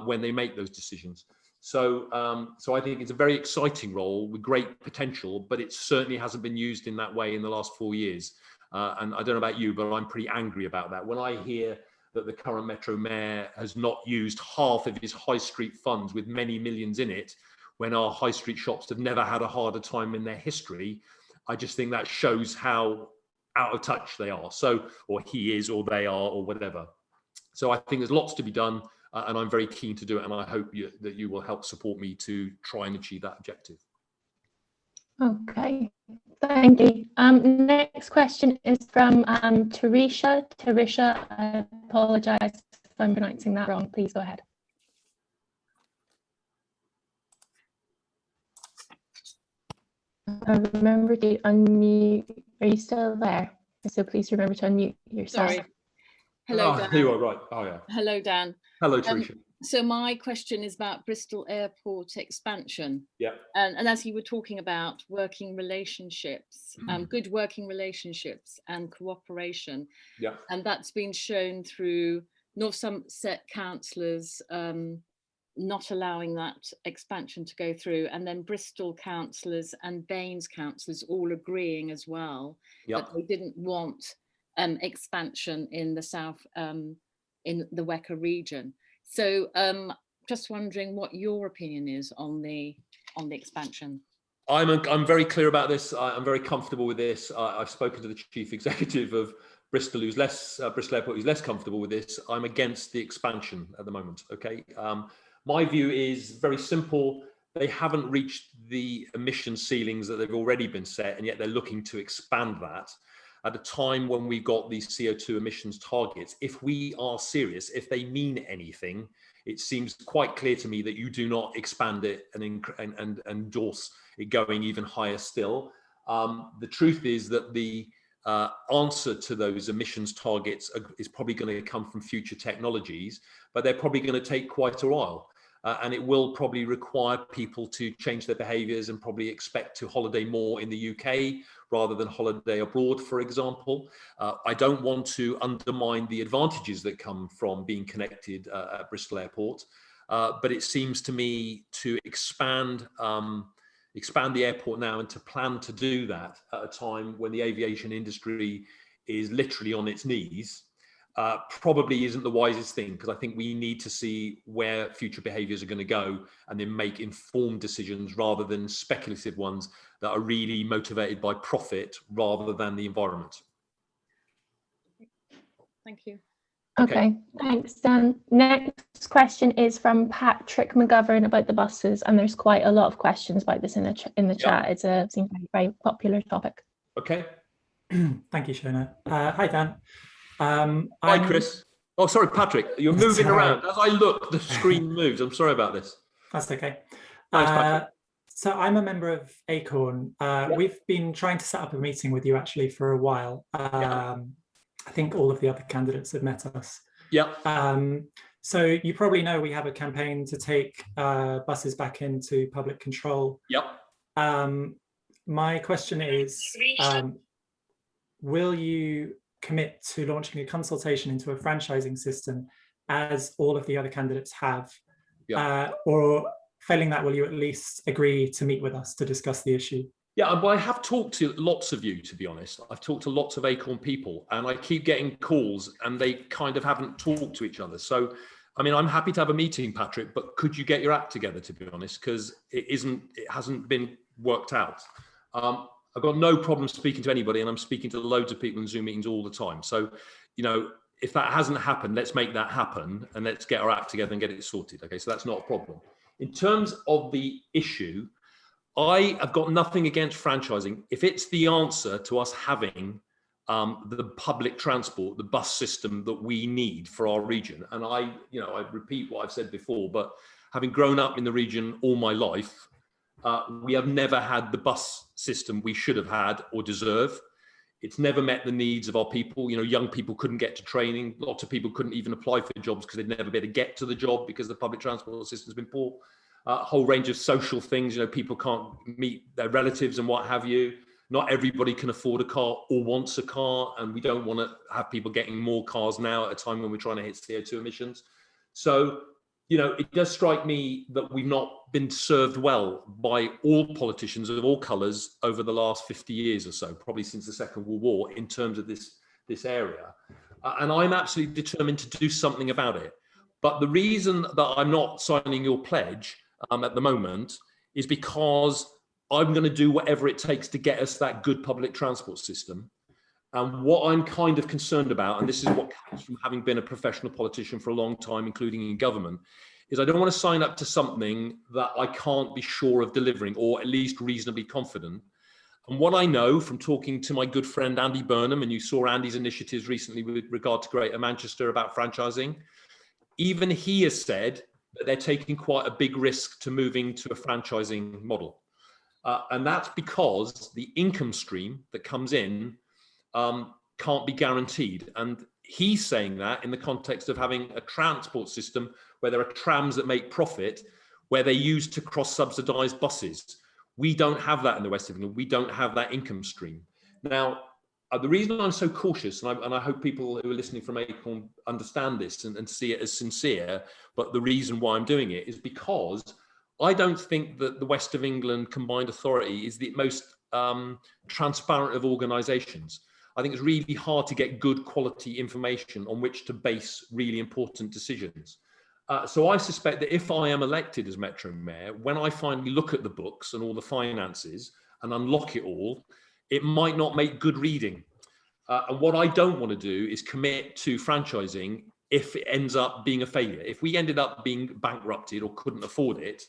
when they make those decisions. So I think it's a very exciting role with great potential, but it certainly hasn't been used in that way in the last 4 years. And I don't know about you, but I'm pretty angry about that. When I hear that the current Metro Mayor has not used half of his high street funds with many millions in it, when our high street shops have never had a harder time in their history, I just think that shows how out of touch they are. Or he is, or they are, or whatever. So I think there's lots to be done. And I'm very keen to do it, and I hope that you will help support me to try and achieve that objective. Okay, thank you. Next question is from Tarisha. Tarisha, I apologise if I'm pronouncing that wrong. Please go ahead. Remember to unmute. Are you still there? So please remember to unmute yourself. Sorry. Hello, Dan. You are right. Oh, yeah. Hello, Dan. Hello, Tarisha. So my question is about Bristol Airport expansion. Yeah. And as you were talking about working relationships, good working relationships and cooperation. Yeah. And that's been shown through North Somerset councillors not allowing that expansion to go through, and then Bristol councillors and Baines councillors all agreeing as well that they didn't want expansion in the south, in the WECA region. So just wondering what your opinion is on the expansion. I'm very clear about this. I'm very comfortable with this. I've spoken to the chief executive of Bristol, who's Bristol Airport, who's less comfortable with this. I'm against the expansion at the moment. Okay. My view is very simple. They haven't reached the emission ceilings that they've already been set, and yet they're looking to expand that at a time when we've got these CO2 emissions targets. If we are serious, if they mean anything, it seems quite clear to me that you do not expand it and endorse it going even higher still. The truth is that the answer to those emissions targets is probably going to come from future technologies, but they're probably going to take quite a while. And it will probably require people to change their behaviours and probably expect to holiday more in the UK rather than holiday abroad, for example. I don't want to undermine the advantages that come from being connected at Bristol Airport, but it seems to me to expand the airport now and to plan to do that at a time when the aviation industry is literally on its knees probably isn't the wisest thing, because I think we need to see where future behaviours are going to go and then make informed decisions rather than speculative ones that are really motivated by profit rather than the environment. Thank you. Okay, thanks, Dan. Next question is from Patrick McGovern about the buses, and there's quite a lot of questions about this in the chat. It seems like a very popular topic. Okay. Thank you, Shona. Hi, Dan. Hi, Chris. Oh, sorry, Patrick. You're moving around. As I look, the screen moves. I'm sorry about this. That's okay. Thanks, Patrick. So I'm a member of Acorn. We've been trying to set up a meeting with you actually for a while. I think all of the other candidates have met us. Yeah. So you probably know we have a campaign to take buses back into public control. Yep. My question is, will you commit to launching a consultation into a franchising system as all of the other candidates have? Or failing that, will you at least agree to meet with us to discuss the issue? Yeah, well, I have talked to lots of you, to be honest. I've talked to lots of Acorn people, and I keep getting calls and they kind of haven't talked to each other. So, I mean, I'm happy to have a meeting, Patrick, but could you get your act together, to be honest, because it hasn't been worked out. I've got no problem speaking to anybody, and I'm speaking to loads of people in Zoom meetings all the time. So, you know, if that hasn't happened, let's make that happen and let's get our act together and get it sorted. Okay, so that's not a problem. In terms of the issue, I have got nothing against franchising if it's the answer to us having the public transport, the bus system that we need for our region. And I repeat what I've said before, but having grown up in the region all my life, we have never had the bus system we should have had or deserve. It's never met the needs of our people. You know, young people couldn't get to training. Lots of people couldn't even apply for jobs because they'd never be able to get to the job because the public transport system's been poor. A whole range of social things, you know, people can't meet their relatives and what have you. Not everybody can afford a car or wants a car, and we don't want to have people getting more cars now at a time when we're trying to hit CO2 emissions. So, you know, it does strike me that we've not been served well by all politicians of all colours over the last 50 years or so, probably since the Second World War, in terms of this area. And I'm absolutely determined to do something about it. But the reason that I'm not signing your pledge at the moment is because I'm going to do whatever it takes to get us that good public transport system. And what I'm kind of concerned about, and this is what comes from having been a professional politician for a long time, including in government, is I don't want to sign up to something that I can't be sure of delivering, or at least reasonably confident. And what I know from talking to my good friend Andy Burnham, and you saw Andy's initiatives recently with regard to Greater Manchester about franchising, even he has said that they're taking quite a big risk to moving to a franchising model. And that's because the income stream that comes in can't be guaranteed. And he's saying that in the context of having a transport system where there are trams that make profit, where they use to cross-subsidise buses. We don't have that in the West of England. We don't have that income stream. Now, the reason I'm so cautious, and I hope people who are listening from Acorn understand this and see it as sincere, but the reason why I'm doing it is because I don't think that the West of England Combined Authority is the most transparent of organisations. I think it's really hard to get good quality information on which to base really important decisions. So I suspect that if I am elected as Metro Mayor, when I finally look at the books and all the finances and unlock it all, it might not make good reading. And what I don't want to do is commit to franchising if it ends up being a failure. If we ended up being bankrupted or couldn't afford it,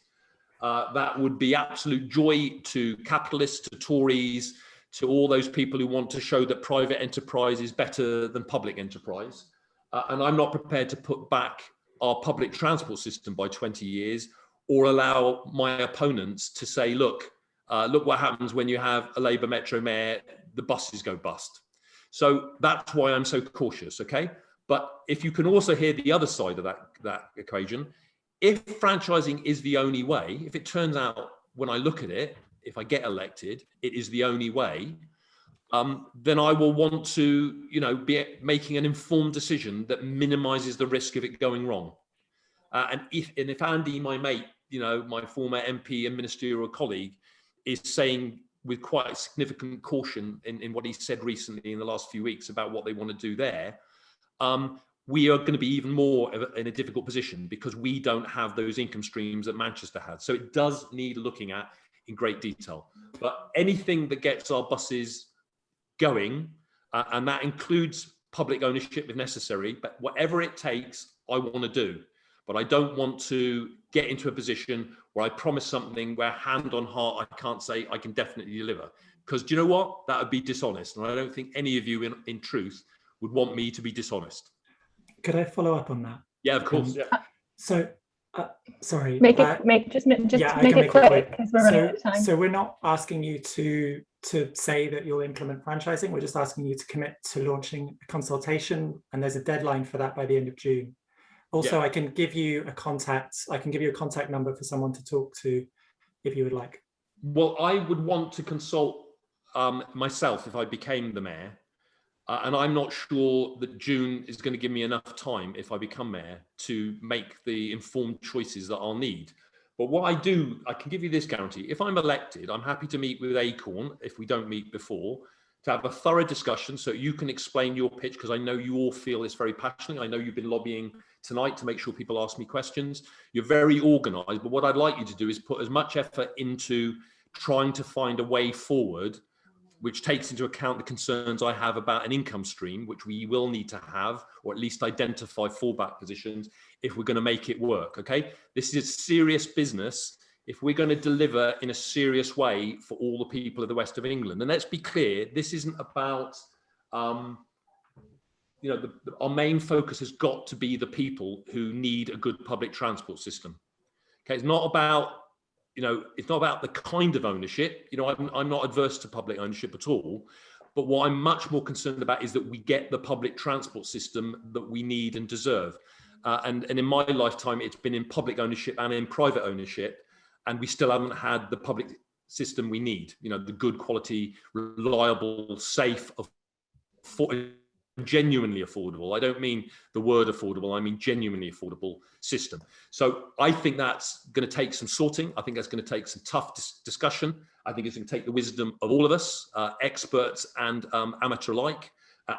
that would be absolute joy to capitalists, to Tories, to all those people who want to show that private enterprise is better than public enterprise. And I'm not prepared to put back our public transport system by 20 years or allow my opponents to say, look what happens when you have a Labour Metro Mayor, the buses go bust. So that's why I'm so cautious, okay? But if you can also hear the other side of that equation, if franchising is the only way, if it turns out when I look at it, if I get elected, it is the only way, then I will want to, be making an informed decision that minimises the risk of it going wrong. And if Andy, my mate, my former MP and ministerial colleague, is saying with quite significant caution in what he said recently in the last few weeks about what they want to do there, we are going to be even more in a difficult position because we don't have those income streams that Manchester has. So it does need looking at in great detail. But anything that gets our buses going, and that includes public ownership if necessary, but whatever it takes, I want to do. But I don't want to get into a position where I promise something where hand on heart, I can't say I can definitely deliver. Because do you know what? That would be dishonest. And I don't think any of you in truth would want me to be dishonest. Could I follow up on that? Yeah, of course. So, sorry. Make it quick because we're running out of time. So we're not asking you to say that you'll implement franchising. We're just asking you to commit to launching a consultation, and there's a deadline for that by the end of June. Also, I can give you a contact. I can give you a contact number for someone to talk to, if you would like. Well, I would want to consult myself if I became the mayor. And I'm not sure that June is going to give me enough time if I become mayor to make the informed choices that I'll need. But what I can give you this guarantee. If I'm elected, I'm happy to meet with Acorn, if we don't meet before, to have a thorough discussion so you can explain your pitch, because I know you all feel this very passionately. I know you've been lobbying tonight to make sure people ask me questions. You're very organised, but what I'd like you to do is put as much effort into trying to find a way forward which takes into account the concerns I have about an income stream, which we will need to have, or at least identify fallback positions if we're going to make it work, okay? This is serious business if we're going to deliver in a serious way for all the people of the West of England. And let's be clear, this isn't about, our main focus has got to be the people who need a good public transport system. Okay, it's not about it's not about the kind of ownership. I'm not adverse to public ownership at all. But what I'm much more concerned about is that we get the public transport system that we need and deserve. And in my lifetime, it's been in public ownership and in private ownership. And we still haven't had the public system we need. The good quality, reliable, safe, genuinely affordable. I don't mean the word affordable, I mean genuinely affordable system. So I think that's going to take some sorting. I think that's going to take some tough discussion. I think it's going to take the wisdom of all of us, experts and amateur alike.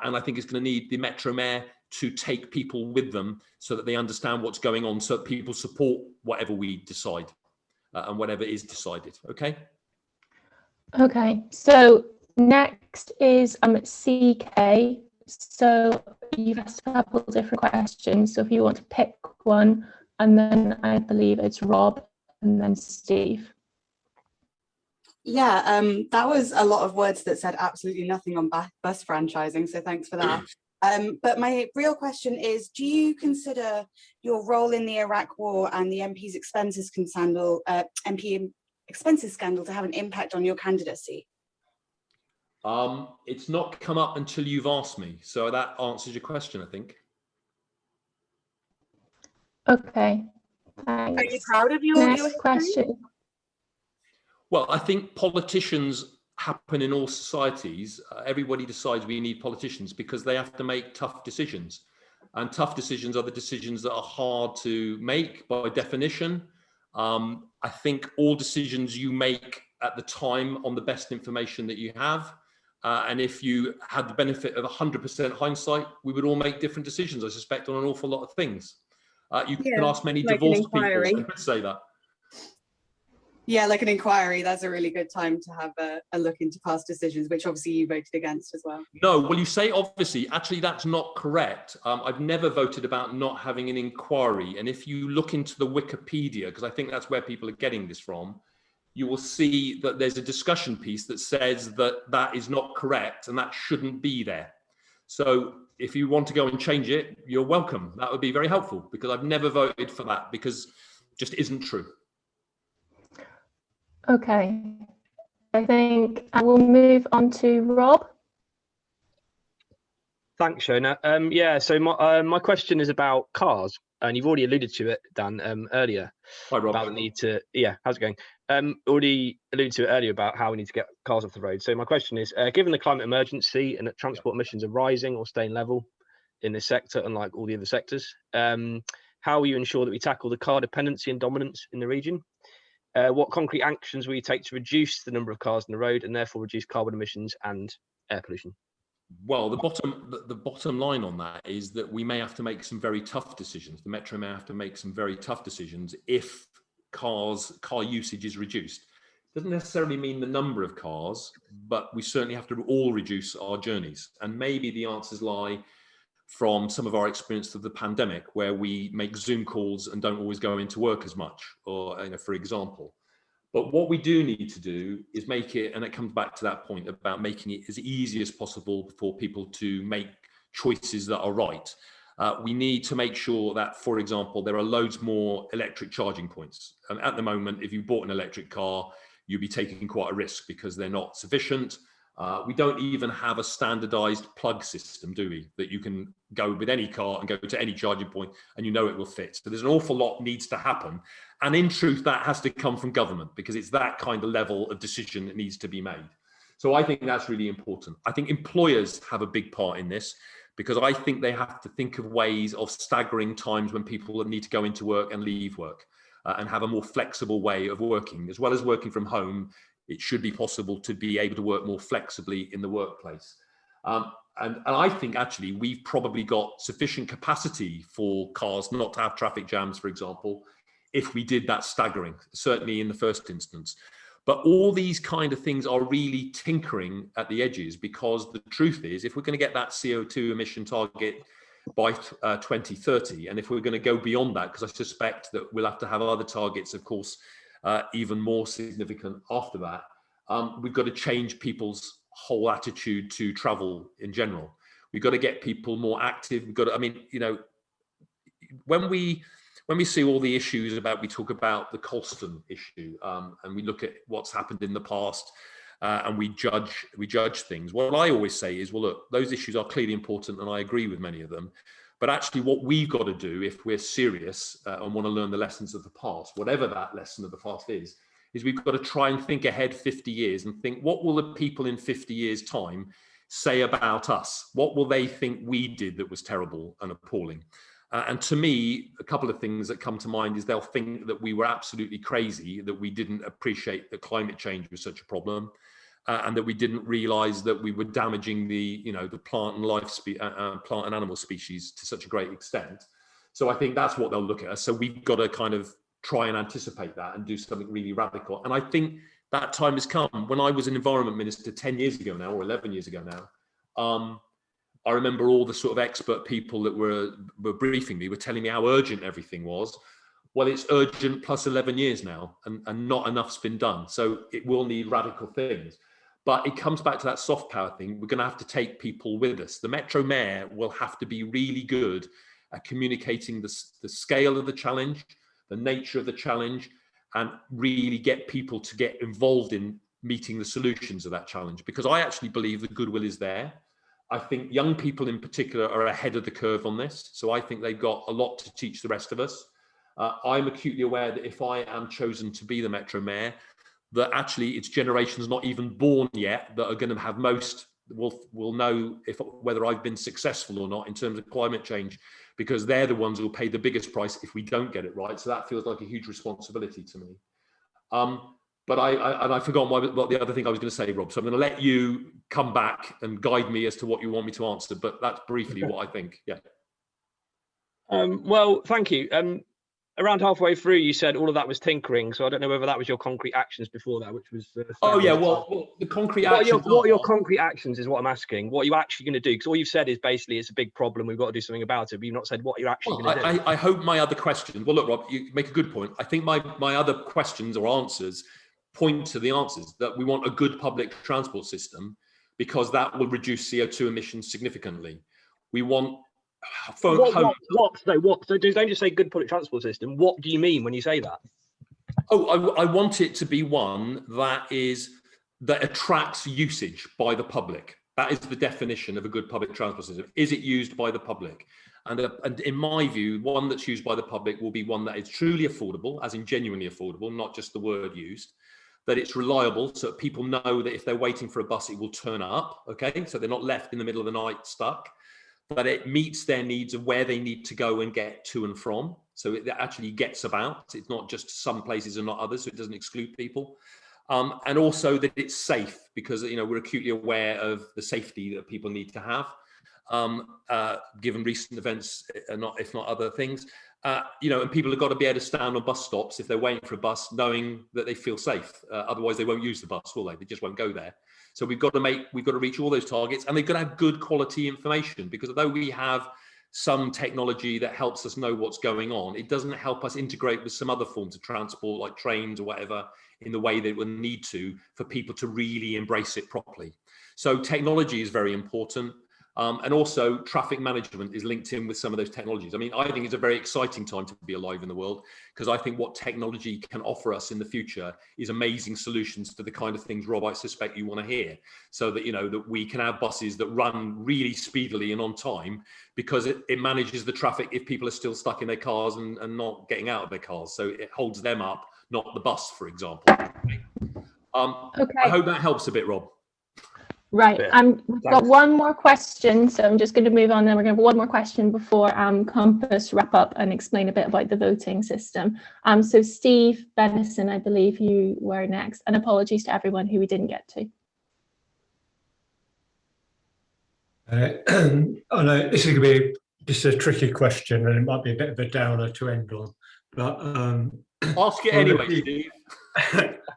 And I think it's going to need the Metro Mayor to take people with them so that they understand what's going on, so that people support whatever we decide and whatever is decided. Okay? Okay, so next is CK. So you've asked a couple of different questions. So if you want to pick one, and then I believe it's Rob and then Steve. Yeah, that was a lot of words that said absolutely nothing on bus franchising. So thanks for that. But my real question is, do you consider your role in the Iraq war and the MP expenses scandal to have an impact on your candidacy? It's not come up until you've asked me, so that answers your question, I think. Okay, thanks. Are you proud of your Next history? question. Well, I think politicians happen in all societies. Everybody decides we need politicians because they have to make tough decisions. And tough decisions are the decisions that are hard to make by definition. I think all decisions you make at the time on the best information that you have. And if you had the benefit of 100% hindsight, we would all make different decisions, I suspect, on an awful lot of things. You can ask many like an divorced people inquiry. who would say that. Yeah, like an inquiry. That's a really good time to have a look into past decisions, which obviously you voted against as well. No, well, you say obviously. Actually, that's not correct. I've never voted about not having an inquiry. And if you look into the Wikipedia, because I think that's where people are getting this from, you will see that there's a discussion piece that says that that is not correct and that shouldn't be there. So if you want to go and change it, you're welcome. That would be very helpful, because I've never voted for that because it just isn't true. Okay, I think I will move on to Rob. Thanks, Shona. Yeah, so my question is about cars, and you've already alluded to it, Dan, earlier. Hi, Rob. About the need to, yeah, how's it going? Already alluded to it earlier about how we need to get cars off the road. So my question is, given the climate emergency and that transport emissions are rising or staying level in this sector, unlike all the other sectors, how will you ensure that we tackle the car dependency and dominance in the region? What concrete actions will you take to reduce the number of cars on the road and therefore reduce carbon emissions and air pollution? Well, the bottom line on that is that we may have to make some very tough decisions. The Metro may have to make some very tough decisions if car usage is reduced. Doesn't necessarily mean the number of cars, but we certainly have to all reduce our journeys. And maybe the answers lie from some of our experience of the pandemic, where we make Zoom calls and don't always go into work as much, or for example. But what we do need to do is make it, and it comes back to that point about making it as easy as possible for people to make choices that are right. We need to make sure that, for example, there are loads more electric charging points. And at the moment, if you bought an electric car, you'd be taking quite a risk because they're not sufficient. We don't even have a standardized plug system, do we? That you can go with any car and go to any charging point and you know it will fit. So there's an awful lot needs to happen. And in truth, that has to come from government, because it's that kind of level of decision that needs to be made. So I think that's really important. I think employers have a big part in this, because I think they have to think of ways of staggering times when people need to go into work and leave work, and have a more flexible way of working. As well as working from home, it should be possible to be able to work more flexibly in the workplace. And I think actually we've probably got sufficient capacity for cars not to have traffic jams, for example, if we did that staggering, certainly in the first instance. But all these kind of things are really tinkering at the edges, because the truth is, if we're going to get that CO2 emission target by 2030, and if we're going to go beyond that, because I suspect that we'll have to have other targets, of course, even more significant after that, we've got to change people's whole attitude to travel in general. We've got to get people more active. We've got to, I mean, you know, when we see all the issues about, we talk about the Colston issue, and we look at what's happened in the past, and we judge things. What I always say is, well, look, those issues are clearly important, and I agree with many of them. But actually, what we've got to do, if we're serious and want to learn the lessons of the past, whatever that lesson of the past is we've got to try and think ahead 50 years and think, what will the people in 50 years' time say about us? What will they think we did that was terrible and appalling? And to me, a couple of things that come to mind is they'll think that we were absolutely crazy, that we didn't appreciate that climate change was such a problem, and that we didn't realize that we were damaging the plant and animal species to such a great extent. So I think that's what they'll look at us. So we've got to kind of try and anticipate that and do something really radical. And I think that time has come. When I was an environment minister 10 years ago now, or 11 years ago now, I remember all the sort of expert people that were briefing me were telling me how urgent everything was. Well, it's urgent plus 11 years now, and not enough's been done. So it will need radical things. But it comes back to that soft power thing. We're going to have to take people with us. The Metro Mayor will have to be really good at communicating the scale of the challenge, the nature of the challenge, and really get people to get involved in meeting the solutions of that challenge. Because I actually believe the goodwill is there. I think young people in particular are ahead of the curve on this. So I think they've got a lot to teach the rest of us. I'm acutely aware that if I am chosen to be the Metro Mayor, that actually it's generations not even born yet that are going to have most will know whether I've been successful or not in terms of climate change, because they're the ones who will pay the biggest price if we don't get it right. So that feels like a huge responsibility to me. But I forgot what the other thing I was going to say, Rob. So I'm going to let you come back and guide me as to what you want me to answer. But that's briefly what I think. Yeah. Well, thank you. Around halfway through, you said all of that was tinkering. So I don't know whether that was your concrete actions before that, which was. Oh yeah, well, the concrete actions. What are your concrete actions is what I'm asking. What are you actually going to do? Because all you've said is basically it's a big problem. We've got to do something about it. But you've not said what you're actually going to do. I hope my other questions. Well, look, Rob, you make a good point. I think my other questions or answers point to the answers that we want a good public transport system because that will reduce CO2 emissions significantly. We want. So don't just say good public transport system. What do you mean when you say that? Oh, I want it to be one that attracts usage by the public. That is the definition of a good public transport system. Is it used by the public? And in my view, one that's used by the public will be one that is truly affordable, as in genuinely affordable, not just the word used. That it's reliable, so that people know that if they're waiting for a bus, it will turn up. Okay, so they're not left in the middle of the night stuck. That it meets their needs of where they need to go and get to and from. So it actually gets about. It's not just some places and not others, so it doesn't exclude people. And also that it's safe, because we're acutely aware of the safety that people need to have, given recent events, if not other things. And people have got to be able to stand on bus stops if they're waiting for a bus, knowing that they feel safe. Otherwise, they won't use the bus, will they? They just won't go there. So we've got to reach all those targets, and they've got to have good quality information, because although we have some technology that helps us know what's going on, it doesn't help us integrate with some other forms of transport like trains or whatever in the way that it will need to for people to really embrace it properly. So technology is very important. And also traffic management is linked in with some of those technologies. I mean, I think it's a very exciting time to be alive in the world, because I think what technology can offer us in the future is amazing solutions to the kind of things, Rob, I suspect you want to hear. So that, that we can have buses that run really speedily and on time, because it manages the traffic if people are still stuck in their cars and not getting out of their cars. So it holds them up, not the bus, for example. Okay. I hope that helps a bit, Rob. Right, we've got one more question, so I'm just going to move on. Then we're going to have one more question before Compass wrap up and explain a bit about the voting system. So Steve Benison, I believe you were next, and apologies to everyone who we didn't get to. I know this is going to be just a tricky question, and it might be a bit of a downer to end on, but ask it anyway, Steve.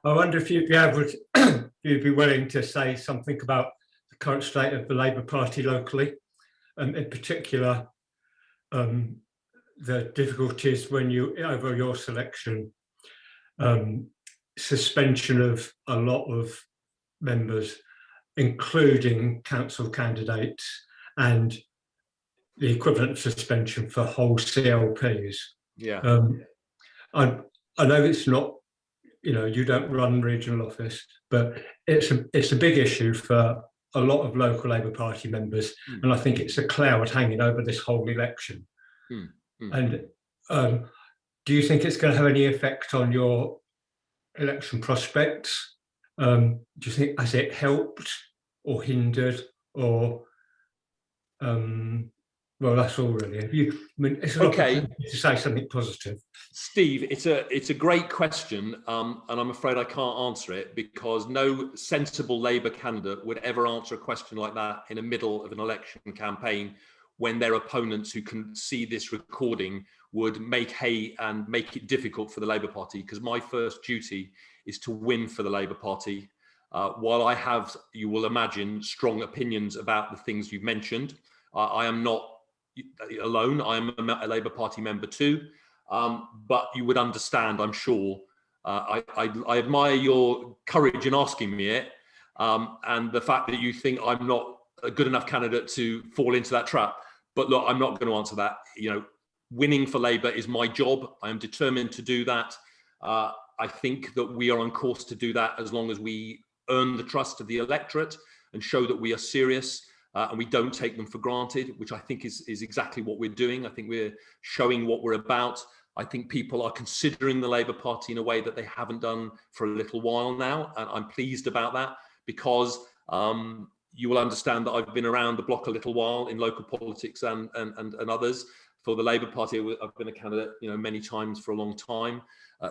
I wonder if you'd be able to. You'd be willing to say something about the current state of the Labour Party locally, and in particular, the difficulties when over your selection, suspension of a lot of members, including council candidates, and the equivalent suspension for whole CLPs. Yeah. I know it's not. You don't run regional office, but it's a big issue for a lot of local Labour Party members, and I think it's a cloud hanging over this whole election. And do you think it's going to have any effect on your election prospects? Do you think has it helped or hindered or? Well, that's all really. It's okay to say something positive. Steve, it's a great question, and I'm afraid I can't answer it, because no sensible Labour candidate would ever answer a question like that in the middle of an election campaign, when their opponents who can see this recording would make hay and make it difficult for the Labour Party. Because my first duty is to win for the Labour Party. While I have, you will imagine, strong opinions about the things you've mentioned, I am not alone. I am a Labour Party member too, but you would understand, I'm sure. I admire your courage in asking me it, and the fact that you think I'm not a good enough candidate to fall into that trap. But look, I'm not going to answer that. Winning for Labour is my job. I am determined to do that. I think that we are on course to do that, as long as we earn the trust of the electorate and show that we are serious. And we don't take them for granted, which I think is exactly what we're doing. I think we're showing what we're about. I think people are considering the Labour Party in a way that they haven't done for a little while now. And I'm pleased about that, because you will understand that I've been around the block a little while in local politics and others. For the Labour Party, I've been a candidate, many times for a long time.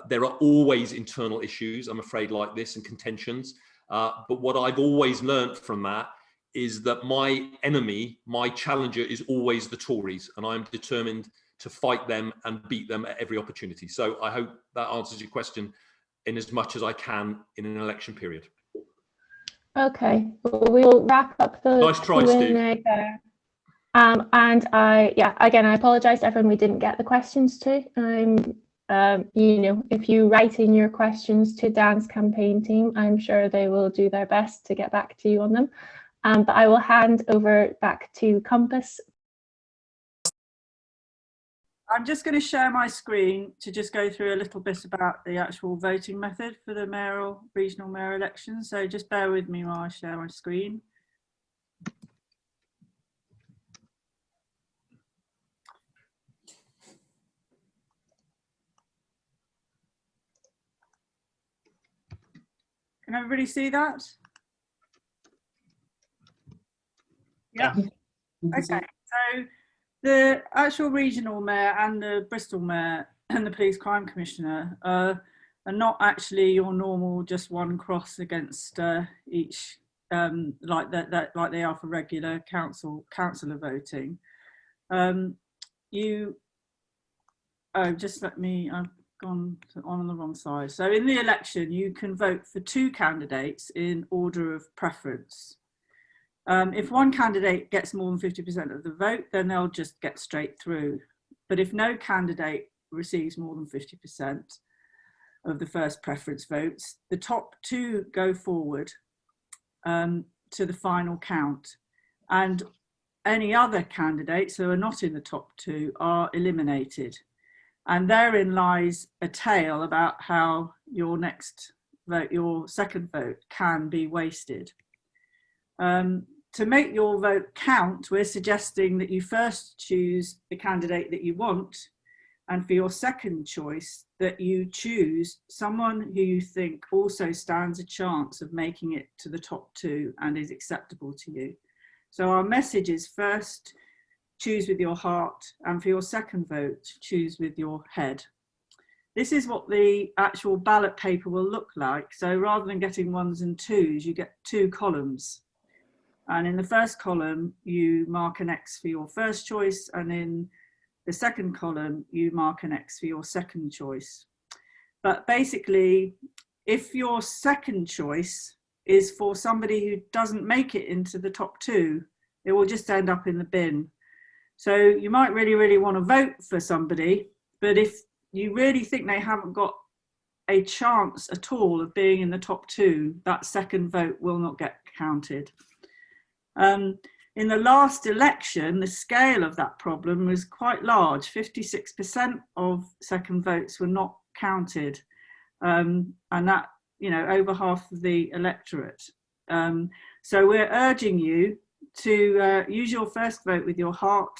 There are always internal issues, I'm afraid, like this, and contentions. But what I've always learned from that is that my enemy, my challenger, is always the Tories, and I'm determined to fight them and beat them at every opportunity. So I hope that answers your question in as much as I can in an election period. Okay, we'll wrap up the Nice try, Steve. there. And I apologise to everyone we didn't get the questions to. If you write in your questions to Dan's campaign team, I'm sure they will do their best to get back to you on them. But I will hand over back to Compass. I'm just going to share my screen to just go through a little bit about the actual voting method for the mayoral, regional mayor elections. So just bear with me while I share my screen. Can everybody see that? Yeah. Okay, so the actual regional mayor and the Bristol mayor and the police crime commissioner are not actually your normal just one cross against each, like they are for regular councillor voting. I've gone on the wrong side. So in the election, you can vote for 2 candidates in order of preference. If one candidate gets more than 50% of the vote, then they'll just get straight through. But if no candidate receives more than 50% of the first preference votes, the top 2 go forward to the final count. And any other candidates who are not in the top 2 are eliminated. And therein lies a tale about how your next vote, your second vote, can be wasted. To make your vote count, we're suggesting that you first choose the candidate that you want, and for your second choice, that you choose someone who you think also stands a chance of making it to the top 2 and is acceptable to you. So our message is, first, choose with your heart, and for your second vote, choose with your head. This is what the actual ballot paper will look like. So rather than getting 1s and 2s, you get 2 columns. And in the first column, you mark an X for your first choice, and in the second column, you mark an X for your second choice. But basically, if your second choice is for somebody who doesn't make it into the top 2, it will just end up in the bin. So you might really, really want to vote for somebody, but if you really think they haven't got a chance at all of being in the top 2, that second vote will not get counted. In the last election, the scale of that problem was quite large. 56% of second votes were not counted, and that, over half of the electorate. So we're urging you to use your first vote with your heart,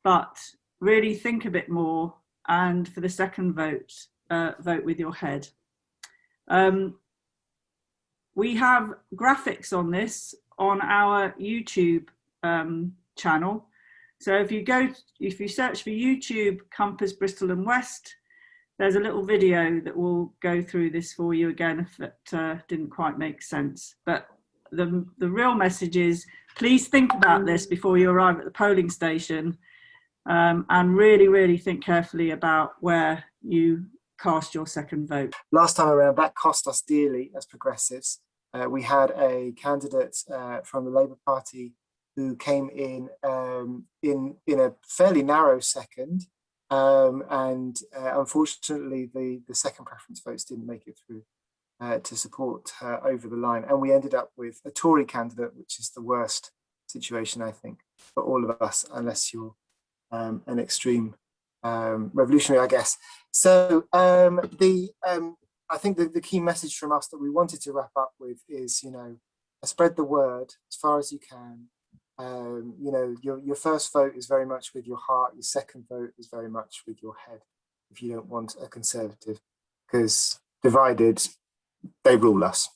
but really think a bit more, and for the second vote, vote with your head. We have graphics on this on our YouTube channel. So if you search for YouTube Compass Bristol and West, there's a little video that will go through this for you again if it didn't quite make sense. But the real message is, please think about this before you arrive at the polling station, and really, really think carefully about where you cast your second vote. Last time around, that cost us dearly as progressives. We had a candidate from the Labour Party who came in a fairly narrow second, and unfortunately the second preference votes didn't make it through to support her over the line, and we ended up with a Tory candidate, which is the worst situation, I think, for all of us, unless you're an extreme revolutionary, I guess. So I think the key message from us that we wanted to wrap up with is, spread the word as far as you can. Your first vote is very much with your heart. Your second vote is very much with your head. if you don't want a Conservative, because divided, they rule us.